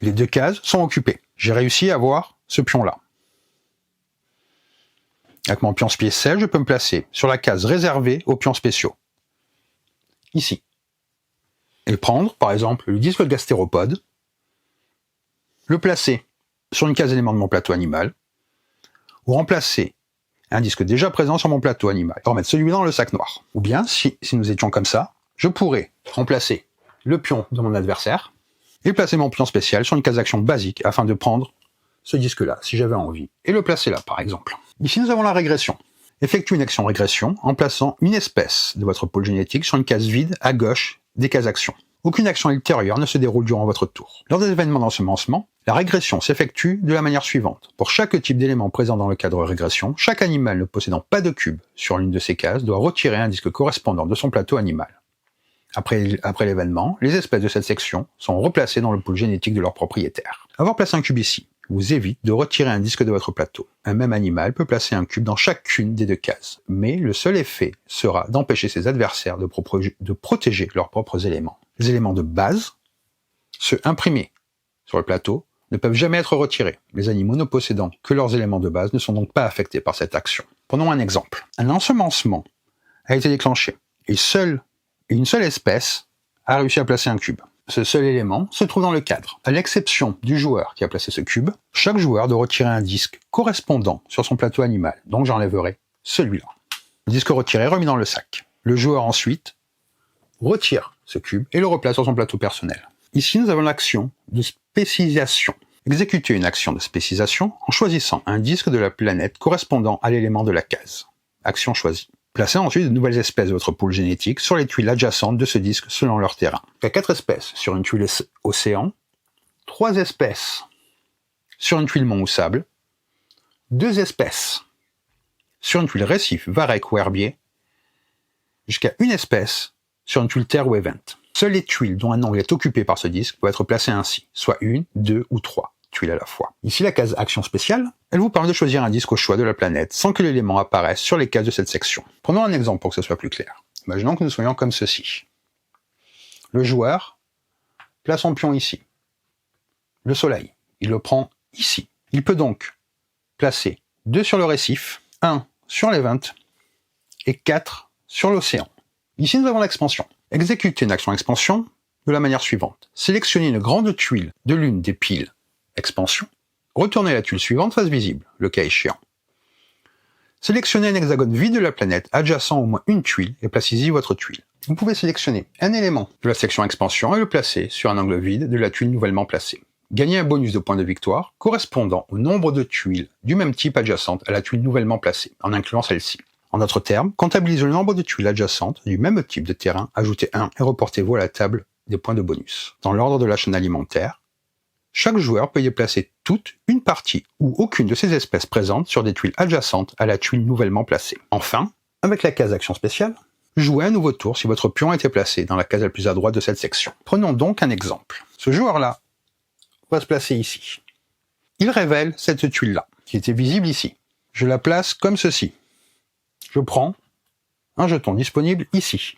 Les deux cases sont occupées. J'ai réussi à avoir ce pion-là. Avec mon pion spécial, je peux me placer sur la case réservée aux pions spéciaux. Ici. Et prendre, par exemple, le disque de gastéropode, le placer sur une case élément de mon plateau animal, ou remplacer un disque déjà présent sur mon plateau animal, et remettre celui dans le sac noir. Ou bien, si nous étions comme ça, je pourrais remplacer le pion de mon adversaire, et placer mon pion spécial sur une case d'action basique, afin de prendre ce disque-là, si j'avais envie, et le placer là, par exemple. Ici, nous avons la régression. Effectuez une action régression en plaçant une espèce de votre pôle génétique sur une case vide à gauche des cases actions. Aucune action ultérieure ne se déroule durant votre tour. Lors des événements d'ensemencement, la régression s'effectue de la manière suivante. Pour chaque type d'élément présent dans le cadre régression, chaque animal ne possédant pas de cube sur l'une de ces cases doit retirer un disque correspondant de son plateau animal. Après l'événement, les espèces de cette section sont replacées dans le pool génétique de leur propriétaire. Avoir placé un cube ici vous évite de retirer un disque de votre plateau. Un même animal peut placer un cube dans chacune des deux cases, mais le seul effet sera d'empêcher ses adversaires de protéger leurs propres éléments. Les éléments de base, ceux imprimés sur le plateau, ne peuvent jamais être retirés. Les animaux ne possédant que leurs éléments de base ne sont donc pas affectés par cette action. Prenons un exemple. Un ensemencement a été déclenché et une seule espèce a réussi à placer un cube. Ce seul élément se trouve dans le cadre. À l'exception du joueur qui a placé ce cube, chaque joueur doit retirer un disque correspondant sur son plateau animal. Donc j'enlèverai celui-là. Le disque retiré est remis dans le sac. Le joueur ensuite retire ce cube et le replace sur son plateau personnel. Ici, nous avons l'action de spécialisation. Exécutez une action de spécialisation en choisissant un disque de la planète correspondant à l'élément de la case. Action choisie. Placez ensuite de nouvelles espèces de votre pool génétique sur les tuiles adjacentes de ce disque selon leur terrain. Il y a 4 espèces sur une tuile océan, 3 espèces sur une tuile mont ou sable, 2 espèces sur une tuile récif, varech ou herbier, jusqu'à une espèce sur une tuile terre ou event. Seules les tuiles dont un angle est occupé par ce disque peuvent être placées ainsi, soit 1, 2 ou 3 tuiles à la fois. Ici, la case action spéciale, elle vous permet de choisir un disque au choix de la planète sans que l'élément apparaisse sur les cases de cette section. Prenons un exemple pour que ce soit plus clair. Imaginons que nous soyons comme ceci. Le joueur place son pion ici. Le soleil, il le prend ici. Il peut donc placer 2 sur le récif, 1 sur l'event et 4 sur l'océan. Ici, nous avons l'expansion. Exécutez une action expansion de la manière suivante. Sélectionnez une grande tuile de l'une des piles expansion. Retournez la tuile suivante face visible, le cas échéant. Sélectionnez un hexagone vide de la planète adjacent au moins une tuile et placez-y votre tuile. Vous pouvez sélectionner un élément de la section expansion et le placer sur un angle vide de la tuile nouvellement placée. Gagnez un bonus de points de victoire correspondant au nombre de tuiles du même type adjacentes à la tuile nouvellement placée, en incluant celle-ci. En d'autres termes, comptabilisez le nombre de tuiles adjacentes du même type de terrain, ajoutez 1 et reportez-vous à la table des points de bonus. Dans l'ordre de la chaîne alimentaire, chaque joueur peut y placer toute, une partie ou aucune de ces espèces présentes sur des tuiles adjacentes à la tuile nouvellement placée. Enfin, avec la case action spéciale, jouez un nouveau tour si votre pion a été placé dans la case la plus à droite de cette section. Prenons donc un exemple. Ce joueur-là va se placer ici. Il révèle cette tuile-là, qui était visible ici. Je la place comme ceci. Je prends un jeton disponible ici.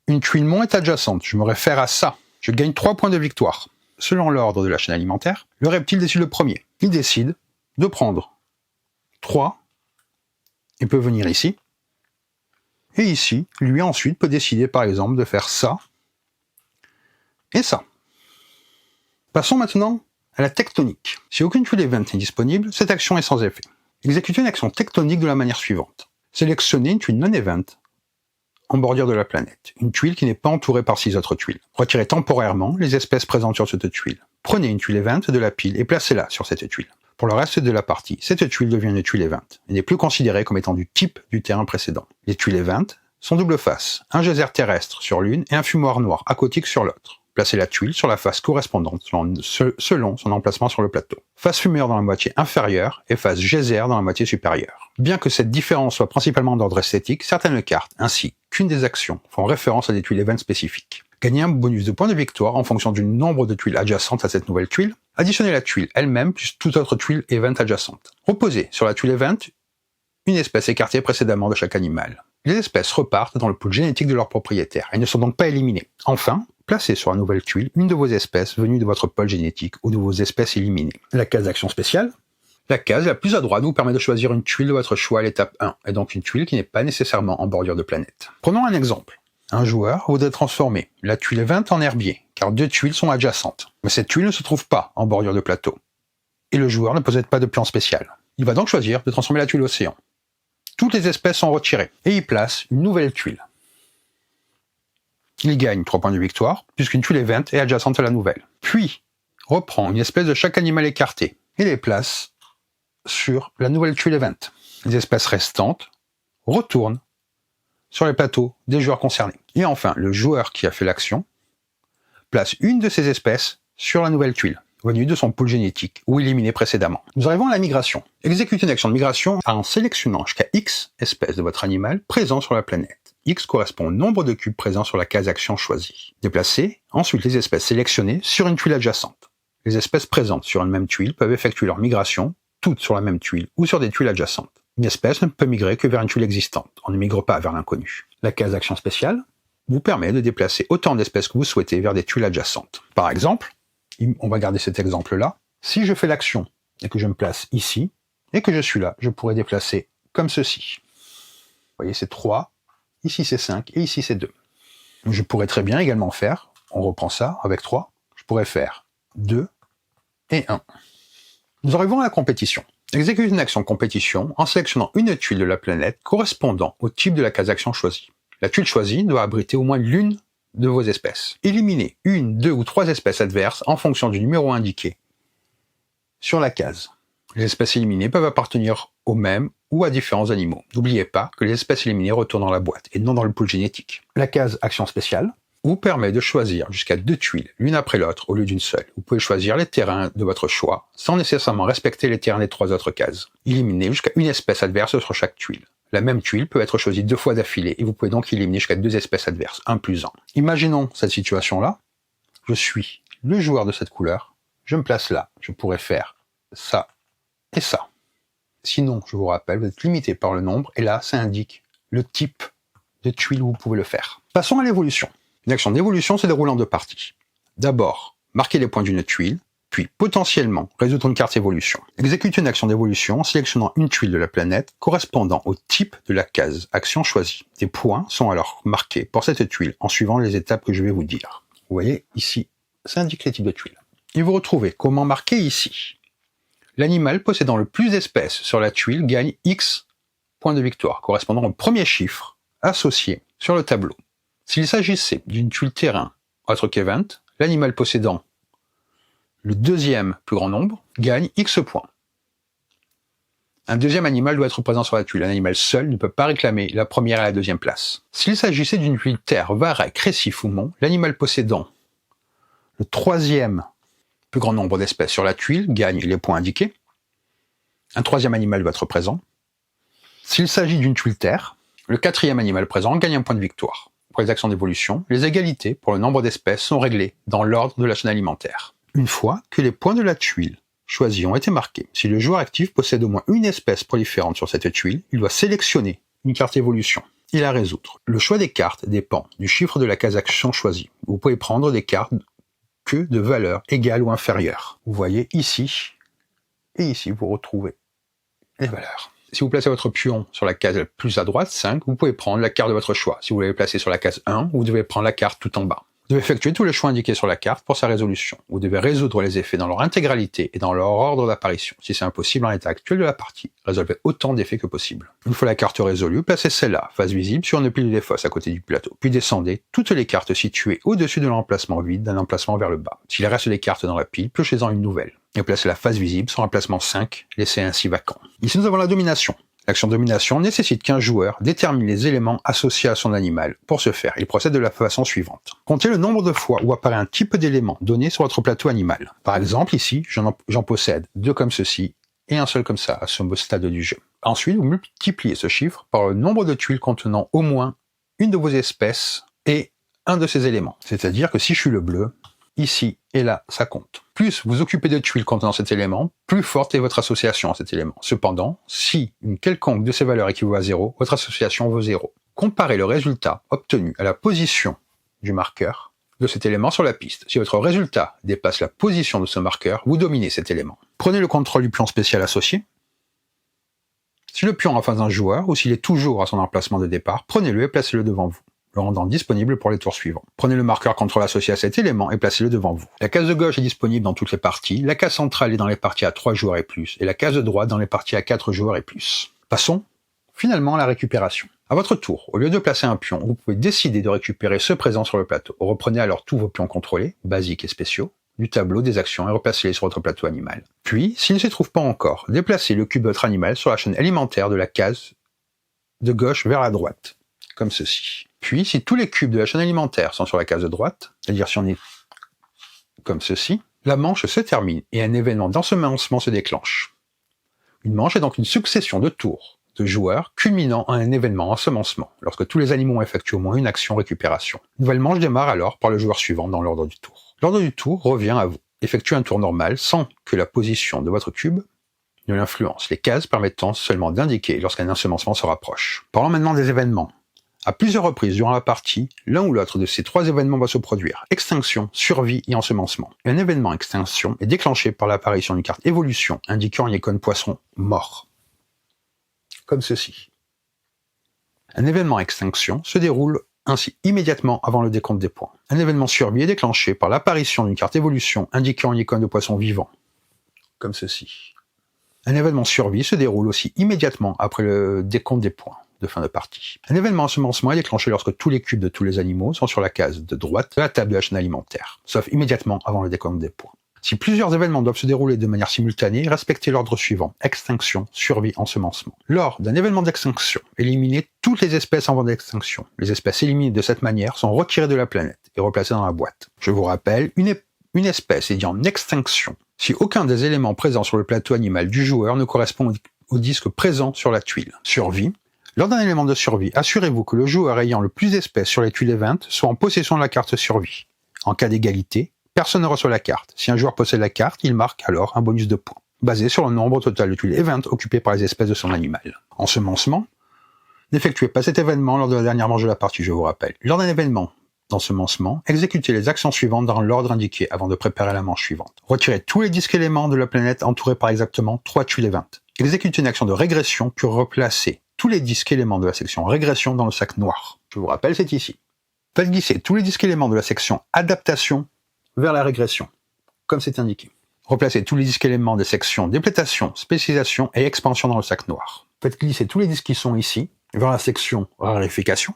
Une tuile mont est adjacente, je me réfère à ça. Je gagne 3 points de victoire. Selon l'ordre de la chaîne alimentaire, le reptile décide le premier. Il décide de prendre 3, il peut venir ici, et ici, lui ensuite peut décider par exemple de faire ça, et ça. Passons maintenant à la tectonique. Si aucune tuile event n'est disponible, cette action est sans effet. Exécutez une action tectonique de la manière suivante. Sélectionnez une tuile non-event en bordure de la planète, une tuile qui n'est pas entourée par 6 autres tuiles. Retirez temporairement les espèces présentes sur cette tuile. Prenez une tuile event de la pile et placez-la sur cette tuile. Pour le reste de la partie, cette tuile devient une tuile event et n'est plus considérée comme étant du type du terrain précédent. Les tuiles event sont double face, un geyser terrestre sur l'une et un fumoir noir aquatique sur l'autre. Placez la tuile sur la face correspondante selon son emplacement sur le plateau. Face fumeur dans la moitié inférieure et face geyser dans la moitié supérieure. Bien que cette différence soit principalement d'ordre esthétique, certaines cartes, ainsi qu'une des actions, font référence à des tuiles event spécifiques. Gagnez un bonus de points de victoire en fonction du nombre de tuiles adjacentes à cette nouvelle tuile. Additionnez la tuile elle-même plus toute autre tuile event adjacente. Reposez sur la tuile event une espèce écartée précédemment de chaque animal. Les espèces repartent dans le pool génétique de leur propriétaire et ne sont donc pas éliminées. Enfin, placez sur la nouvelle tuile une de vos espèces venues de votre pôle génétique ou de vos espèces éliminées. La case d'action spéciale. La case la plus à droite vous permet de choisir une tuile de votre choix à l'étape 1, et donc une tuile qui n'est pas nécessairement en bordure de planète. Prenons un exemple. Un joueur voudrait transformer la tuile event en herbier, car 2 tuiles sont adjacentes. Mais cette tuile ne se trouve pas en bordure de plateau. Et le joueur ne possède pas de plan spécial. Il va donc choisir de transformer la tuile océan. Toutes les espèces sont retirées, et il place une nouvelle tuile. Il gagne 3 points de victoire, puisqu'une tuile event est adjacente à la nouvelle. Puis, reprend une espèce de chaque animal écarté, et les place sur la nouvelle tuile event. Les espèces restantes retournent sur les plateaux des joueurs concernés. Et enfin, le joueur qui a fait l'action place une de ces espèces sur la nouvelle tuile, venue de son pool génétique ou éliminée précédemment. Nous arrivons à la migration. Exécutez une action de migration en sélectionnant jusqu'à X espèces de votre animal présent sur la planète. X correspond au nombre de cubes présents sur la case action choisie. Déplacez ensuite les espèces sélectionnées sur une tuile adjacente. Les espèces présentes sur une même tuile peuvent effectuer leur migration, toutes sur la même tuile ou sur des tuiles adjacentes. Une espèce ne peut migrer que vers une tuile existante. On ne migre pas vers l'inconnu. La case action spéciale vous permet de déplacer autant d'espèces que vous souhaitez vers des tuiles adjacentes. Par exemple, on va garder cet exemple-là. Si je fais l'action et que je me place ici, et que je suis là, je pourrais déplacer comme ceci. Vous voyez, c'est 3, ici c'est 5, et ici c'est 2. Je pourrais très bien également faire, on reprend ça avec 3, je pourrais faire 2 et 1. Nous arrivons à la compétition. Exécutez une action compétition en sélectionnant une tuile de la planète correspondant au type de la case action choisie. La tuile choisie doit abriter au moins l'une de vos espèces. Éliminez 1, 2 ou 3 espèces adverses en fonction du numéro indiqué sur la case. Les espèces éliminées peuvent appartenir aux mêmes ou à différents animaux. N'oubliez pas que les espèces éliminées retournent dans la boîte et non dans le pool génétique. La case action spéciale vous permet de choisir jusqu'à 2 tuiles, l'une après l'autre, au lieu d'une seule. Vous pouvez choisir les terrains de votre choix, sans nécessairement respecter les terrains des 3 autres cases. Éliminez jusqu'à une espèce adverse sur chaque tuile. La même tuile peut être choisie 2 fois d'affilée, et vous pouvez donc éliminer jusqu'à 2 espèces adverses, 1 plus 1. Imaginons cette situation-là. Je suis le joueur de cette couleur, je me place là, je pourrais faire ça et ça. Sinon, je vous rappelle, vous êtes limité par le nombre, et là, ça indique le type de tuile où vous pouvez le faire. Passons à l'évolution. Une action d'évolution se déroule en 2 parties. D'abord, marquer les points d'une tuile, puis potentiellement résoudre une carte évolution. Exécutez une action d'évolution en sélectionnant une tuile de la planète correspondant au type de la case action choisie. Des points sont alors marqués pour cette tuile en suivant les étapes que je vais vous dire. Vous voyez ici, ça indique les types de tuiles. Et vous retrouvez comment marquer ici. L'animal possédant le plus d'espèces sur la tuile gagne X points de victoire, correspondant au premier chiffre associé sur le tableau. S'il s'agissait d'une tuile terrain autre qu'event, l'animal possédant le deuxième plus grand nombre gagne X points. Un deuxième animal doit être présent sur la tuile. Un animal seul ne peut pas réclamer la première et la deuxième place. S'il s'agissait d'une tuile terre, varech, récif ou mont, l'animal possédant le troisième plus grand nombre d'espèces sur la tuile gagne les points indiqués. Un troisième animal doit être présent. S'il s'agit d'une tuile terre, le quatrième animal présent gagne un point de victoire. Pour les actions d'évolution, les égalités pour le nombre d'espèces sont réglées dans l'ordre de la chaîne alimentaire. Une fois que les points de la tuile choisie ont été marqués, si le joueur actif possède au moins une espèce proliférante sur cette tuile, il doit sélectionner une carte évolution et la résoudre. Le choix des cartes dépend du chiffre de la case action choisie. Vous pouvez prendre des cartes que de valeur égale ou inférieure. Vous voyez ici et ici, vous retrouvez les valeurs. Si vous placez votre pion sur la case la plus à droite, 5, vous pouvez prendre la carte de votre choix. Si vous l'avez placé sur la case 1, vous devez prendre la carte tout en bas. Vous devez effectuer tous les choix indiqués sur la carte pour sa résolution. Vous devez résoudre les effets dans leur intégralité et dans leur ordre d'apparition. Si c'est impossible en l'état actuel de la partie, résolvez autant d'effets que possible. Une fois la carte résolue, placez celle-là, face visible, sur une pile des fosses à côté du plateau. Puis descendez toutes les cartes situées au-dessus de l'emplacement vide d'un emplacement vers le bas. S'il reste des cartes dans la pile, piochez-en une nouvelle. Et placez la face visible sur l'emplacement 5, laissez ainsi vacant. Ici nous avons la domination. L'action domination nécessite qu'un joueur détermine les éléments associés à son animal. Pour ce faire, il procède de la façon suivante. Comptez le nombre de fois où apparaît un type d'élément donné sur votre plateau animal. Par exemple, ici, j'en possède 2 comme ceci et un seul comme ça à ce stade du jeu. Ensuite, vous multipliez ce chiffre par le nombre de tuiles contenant au moins une de vos espèces et un de ces éléments. C'est-à-dire que si je suis le bleu, ici et là, ça compte. Plus vous occupez de tuiles contenant cet élément, plus forte est votre association à cet élément. Cependant, si une quelconque de ces valeurs équivaut à 0, votre association vaut 0. Comparez le résultat obtenu à la position du marqueur de cet élément sur la piste. Si votre résultat dépasse la position de ce marqueur, vous dominez cet élément. Prenez le contrôle du pion spécial associé. Si le pion est en face d'un joueur, ou s'il est toujours à son emplacement de départ, prenez-le et placez-le devant vous, le rendant disponible pour les tours suivants. Prenez le marqueur contrôle associé à cet élément et placez-le devant vous. La case de gauche est disponible dans toutes les parties, la case centrale est dans les parties à 3 joueurs et plus, et la case de droite dans les parties à 4 joueurs et plus. Passons finalement à la récupération. À votre tour, au lieu de placer un pion, vous pouvez décider de récupérer ceux présents sur le plateau. Reprenez alors tous vos pions contrôlés, basiques et spéciaux, du tableau des actions et replacez-les sur votre plateau animal. Puis, s'il ne se trouve pas encore, déplacez le cube de votre animal sur la chaîne alimentaire de la case de gauche vers la droite, comme ceci. Puis, si tous les cubes de la chaîne alimentaire sont sur la case de droite, c'est-à-dire si on est comme ceci, la manche se termine et un événement d'ensemencement se déclenche. Une manche est donc une succession de tours de joueurs culminant en un événement ensemencement, lorsque tous les animaux ont effectué au moins une action récupération. Une nouvelle manche démarre alors par le joueur suivant dans l'ordre du tour. L'ordre du tour revient à vous. Effectuez un tour normal sans que la position de votre cube ne l'influence, les cases permettant seulement d'indiquer lorsqu'un ensemencement se rapproche. Parlons maintenant des événements. À plusieurs reprises durant la partie, l'un ou l'autre de ces 3 événements va se produire. Extinction, survie et ensemencement. Un événement extinction est déclenché par l'apparition d'une carte évolution indiquant une icône poisson mort. Comme ceci. Un événement extinction se déroule ainsi immédiatement avant le décompte des points. Un événement survie est déclenché par l'apparition d'une carte évolution indiquant une icône de poisson vivant. Comme ceci. Un événement survie se déroule aussi immédiatement après le décompte des points de fin de partie. Un événement ensemencement est déclenché lorsque tous les cubes de tous les animaux sont sur la case de droite de la table de la chaîne alimentaire, sauf immédiatement avant le décompte des points. Si plusieurs événements doivent se dérouler de manière simultanée, respectez l'ordre suivant: extinction, survie, ensemencement. Lors d'un événement d'extinction, éliminez toutes les espèces en voie d'extinction. Les espèces éliminées de cette manière sont retirées de la planète et replacées dans la boîte. Je vous rappelle, une espèce est dit en extinction si aucun des éléments présents sur le plateau animal du joueur ne correspond au disque présent sur la tuile. Survie. Lors d'un élément de survie, assurez-vous que le joueur ayant le plus d'espèces sur les tuiles event soit en possession de la carte survie. En cas d'égalité, personne ne reçoit la carte. Si un joueur possède la carte, il marque alors un bonus de points, basé sur le nombre total de tuiles event occupées par les espèces de son animal. Ensemencement. N'effectuez pas cet événement lors de la dernière manche de la partie, je vous rappelle. Lors d'un événement d'ensemencement, exécutez les actions suivantes dans l'ordre indiqué avant de préparer la manche suivante. Retirez tous les disques éléments de la planète entourés par exactement 3 tuiles event. Exécutez une action de régression puis replacez tous les disques éléments de la section régression dans le sac noir. Je vous rappelle, c'est ici. Faites glisser tous les disques éléments de la section adaptation vers la régression, comme c'est indiqué. Replacez tous les disques éléments des sections déplétation, spécialisation et expansion dans le sac noir. Faites glisser tous les disques qui sont ici vers la section raréfication,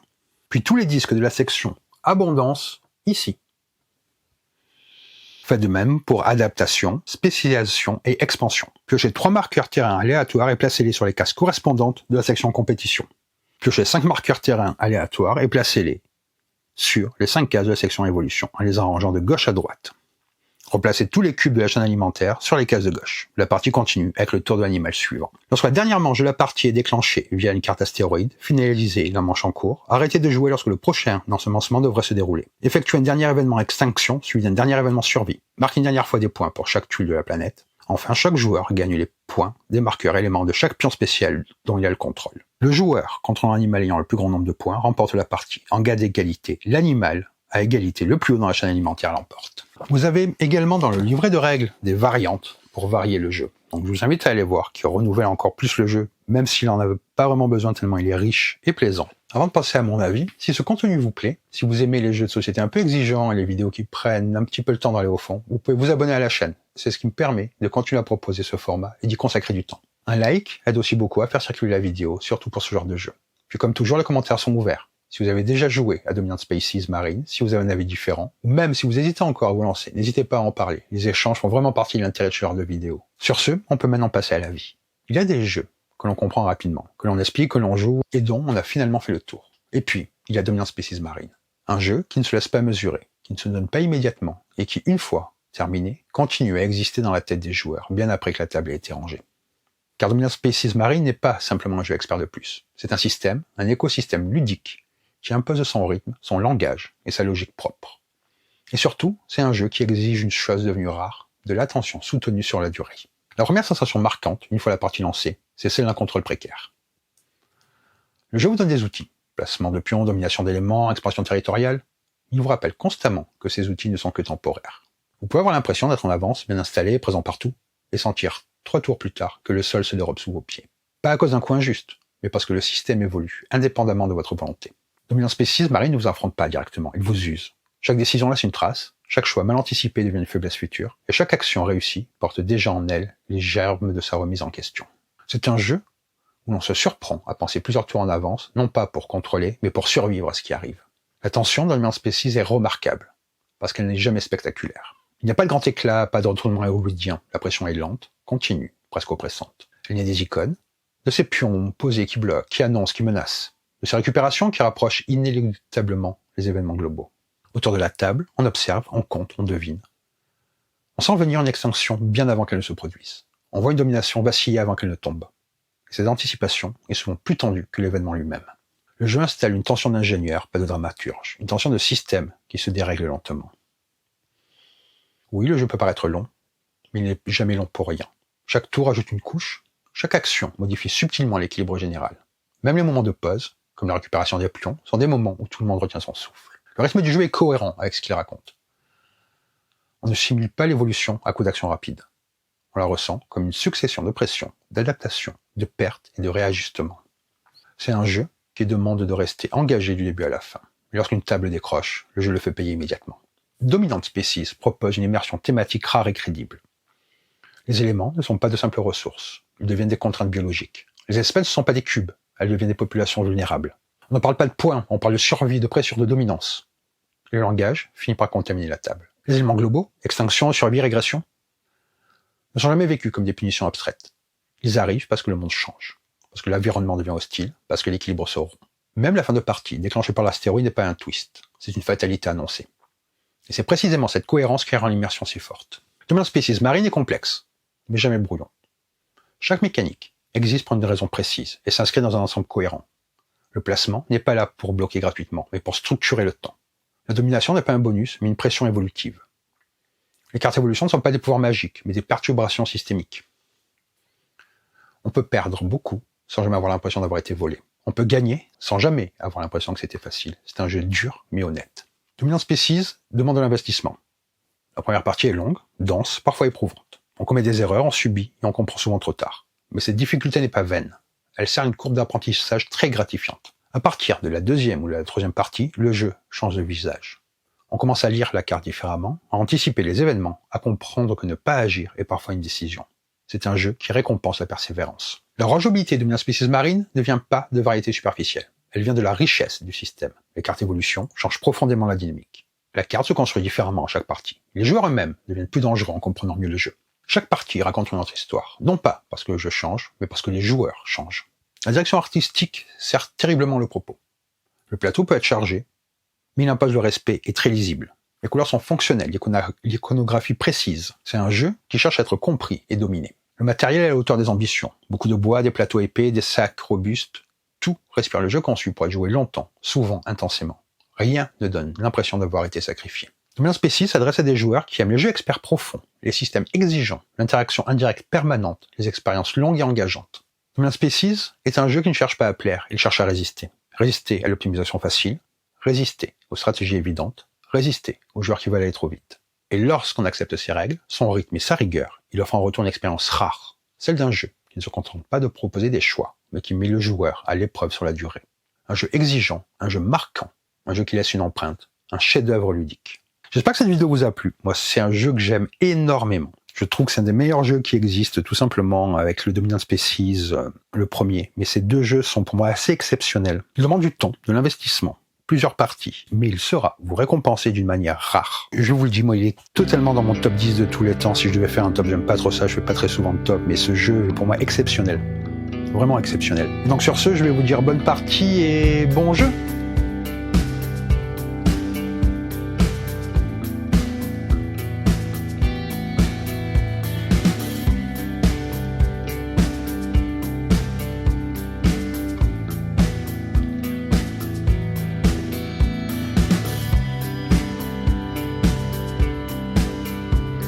puis tous les disques de la section abondance ici. Faites de même pour adaptation, spécialisation et expansion. Piochez 3 marqueurs terrain aléatoires et placez-les sur les cases correspondantes de la section compétition. Piochez 5 marqueurs terrain aléatoires et placez-les sur les 5 cases de la section évolution en les arrangeant de gauche à droite. Replacez tous les cubes de la chaîne alimentaire sur les cases de gauche. La partie continue avec le tour de l'animal suivant. Lorsque la dernière manche de la partie est déclenchée via une carte astéroïde, finalisez la manche en cours. Arrêtez de jouer lorsque le prochain ensemencement devrait se dérouler. Effectuez un dernier événement extinction suivi d'un dernier événement survie. Marquez une dernière fois des points pour chaque tuile de la planète. Enfin, chaque joueur gagne les points des marqueurs éléments de chaque pion spécial dont il a le contrôle. Le joueur contrôlant l'animal ayant le plus grand nombre de points remporte la partie. En cas d'égalité, l'animal à égalité le plus haut dans la chaîne alimentaire l'emporte. Vous avez également dans le livret de règles des variantes pour varier le jeu. Donc je vous invite à aller voir, qui renouvelle encore plus le jeu, même s'il en avait pas vraiment besoin tellement il est riche et plaisant. Avant de passer à mon avis, si ce contenu vous plaît, si vous aimez les jeux de société un peu exigeants et les vidéos qui prennent un petit peu le temps d'aller au fond, vous pouvez vous abonner à la chaîne. C'est ce qui me permet de continuer à proposer ce format et d'y consacrer du temps. Un like aide aussi beaucoup à faire circuler la vidéo, surtout pour ce genre de jeu. Puis comme toujours, les commentaires sont ouverts. Si vous avez déjà joué à Dominant Species Marine, si vous avez un avis différent, ou même si vous hésitez encore à vous lancer, n'hésitez pas à en parler. Les échanges font vraiment partie de l'intérêt de ce genre de vidéo. Sur ce, on peut maintenant passer à l'avis. Il y a des jeux que l'on comprend rapidement, que l'on explique, que l'on joue, et dont on a finalement fait le tour. Et puis, il y a Dominant Species Marine. Un jeu qui ne se laisse pas mesurer, qui ne se donne pas immédiatement, et qui, une fois terminé, continue à exister dans la tête des joueurs, bien après que la table ait été rangée. Car Dominant Species Marine n'est pas simplement un jeu expert de plus. C'est un système, un écosystème ludique, qui impose son rythme, son langage et sa logique propre. Et surtout, c'est un jeu qui exige une chose devenue rare, de l'attention soutenue sur la durée. La première sensation marquante, une fois la partie lancée, c'est celle d'un contrôle précaire. Le jeu vous donne des outils, placement de pions, domination d'éléments, expansion territoriale. Il vous rappelle constamment que ces outils ne sont que temporaires. Vous pouvez avoir l'impression d'être en avance, bien installé, présent partout, et sentir 3 tours plus tard que le sol se dérobe sous vos pieds. Pas à cause d'un coup injuste, mais parce que le système évolue, indépendamment de votre volonté. Dominant Species Marine ne vous affronte pas directement, il vous use. Chaque décision laisse une trace, chaque choix mal anticipé devient une faiblesse future, et chaque action réussie porte déjà en elle les germes de sa remise en question. C'est un jeu où l'on se surprend à penser plusieurs tours en avance, non pas pour contrôler, mais pour survivre à ce qui arrive. La tension dans Dominant Species est remarquable, parce qu'elle n'est jamais spectaculaire. Il n'y a pas de grand éclat, pas de retournement hollywoodien, la pression est lente, continue, presque oppressante. Il y a des icônes, de ces pions posés qui bloquent, qui annoncent, qui menacent, de ces récupérations qui rapprochent inéluctablement les événements globaux. Autour de la table, on observe, on compte, on devine. On sent venir une extinction bien avant qu'elle ne se produise. On voit une domination vaciller avant qu'elle ne tombe. Et cette anticipation est souvent plus tendue que l'événement lui-même. Le jeu installe une tension d'ingénieur, pas de dramaturge, une tension de système qui se dérègle lentement. Oui, le jeu peut paraître long, mais il n'est jamais long pour rien. Chaque tour ajoute une couche, chaque action modifie subtilement l'équilibre général. Même les moments de pause, comme la récupération des pions, sont des moments où tout le monde retient son souffle. Le rythme du jeu est cohérent avec ce qu'il raconte. On ne simule pas l'évolution à coup d'action rapide. On la ressent comme une succession de pressions, d'adaptations, de pertes et de réajustements. C'est un jeu qui demande de rester engagé du début à la fin. Et lorsqu'une table décroche, le jeu le fait payer immédiatement. Dominant Species propose une immersion thématique rare et crédible. Les éléments ne sont pas de simples ressources, ils deviennent des contraintes biologiques. Les espèces ne sont pas des cubes, elles deviennent des populations vulnérables. On ne parle pas de points, on parle de survie, de pression, de dominance. Le langage finit par contaminer la table. Les éléments globaux, extinction, survie, régression, ne sont jamais vécus comme des punitions abstraites. Ils arrivent parce que le monde change, parce que l'environnement devient hostile, parce que l'équilibre se rompt. Même la fin de partie, déclenchée par l'astéroïde, n'est pas un twist, c'est une fatalité annoncée. Et c'est précisément cette cohérence qui rend l'immersion si forte. Dominant Species Marine est complexe, mais jamais brouillon. Chaque mécanique existe pour une raison précise et s'inscrit dans un ensemble cohérent. Le placement n'est pas là pour bloquer gratuitement, mais pour structurer le temps. La domination n'est pas un bonus, mais une pression évolutive. Les cartes évolution ne sont pas des pouvoirs magiques, mais des perturbations systémiques. On peut perdre beaucoup sans jamais avoir l'impression d'avoir été volé. On peut gagner sans jamais avoir l'impression que c'était facile. C'est un jeu dur, mais honnête. Dominant Species demande de l'investissement. La première partie est longue, dense, parfois éprouvante. On commet des erreurs, on subit, et on comprend souvent trop tard. Mais cette difficulté n'est pas vaine. Elle sert à une courbe d'apprentissage très gratifiante. À partir de la deuxième ou de la troisième partie, le jeu change de visage. On commence à lire la carte différemment, à anticiper les événements, à comprendre que ne pas agir est parfois une décision. C'est un jeu qui récompense la persévérance. La rejouabilité de Dominant Species Marine ne vient pas de variété superficielle. Elle vient de la richesse du système. Les cartes évolution changent profondément la dynamique. La carte se construit différemment à chaque partie. Les joueurs eux-mêmes deviennent plus dangereux en comprenant mieux le jeu. Chaque partie raconte une autre histoire, non pas parce que le jeu change, mais parce que les joueurs changent. La direction artistique sert terriblement le propos. Le plateau peut être chargé, mais il impose le respect et très lisible. Les couleurs sont fonctionnelles, l'iconographie précise. C'est un jeu qui cherche à être compris et dominé. Le matériel est à la hauteur des ambitions. Beaucoup de bois, des plateaux épais, des sacs robustes. Tout respire le jeu conçu pour être joué longtemps, souvent intensément. Rien ne donne l'impression d'avoir été sacrifié. Dominant Species s'adresse à des joueurs qui aiment les jeux experts profonds, les systèmes exigeants, l'interaction indirecte permanente, les expériences longues et engageantes. Dominant Species est un jeu qui ne cherche pas à plaire, il cherche à résister. Résister à l'optimisation facile, résister aux stratégies évidentes, résister aux joueurs qui veulent aller trop vite. Et lorsqu'on accepte ses règles, son rythme et sa rigueur, il offre en retour une expérience rare, celle d'un jeu qui ne se contente pas de proposer des choix, mais qui met le joueur à l'épreuve sur la durée. un jeu exigeant, un jeu marquant, un jeu qui laisse une empreinte, un chef-d'œuvre ludique. J'espère que cette vidéo vous a plu. Moi, c'est un jeu que j'aime énormément. Je trouve que c'est un des meilleurs jeux qui existent, tout simplement, avec le Dominant Species, le premier. Mais ces deux jeux sont pour moi assez exceptionnels. Ils demandent du temps, de l'investissement, plusieurs parties, mais il sera vous récompensé d'une manière rare. Je vous le dis, moi, il est totalement dans mon top 10 de tous les temps. Si je devais faire un top, j'aime pas trop ça, je fais pas très souvent de top, mais ce jeu est pour moi exceptionnel. Vraiment exceptionnel. Donc sur ce, je vais vous dire bonne partie et bon jeu!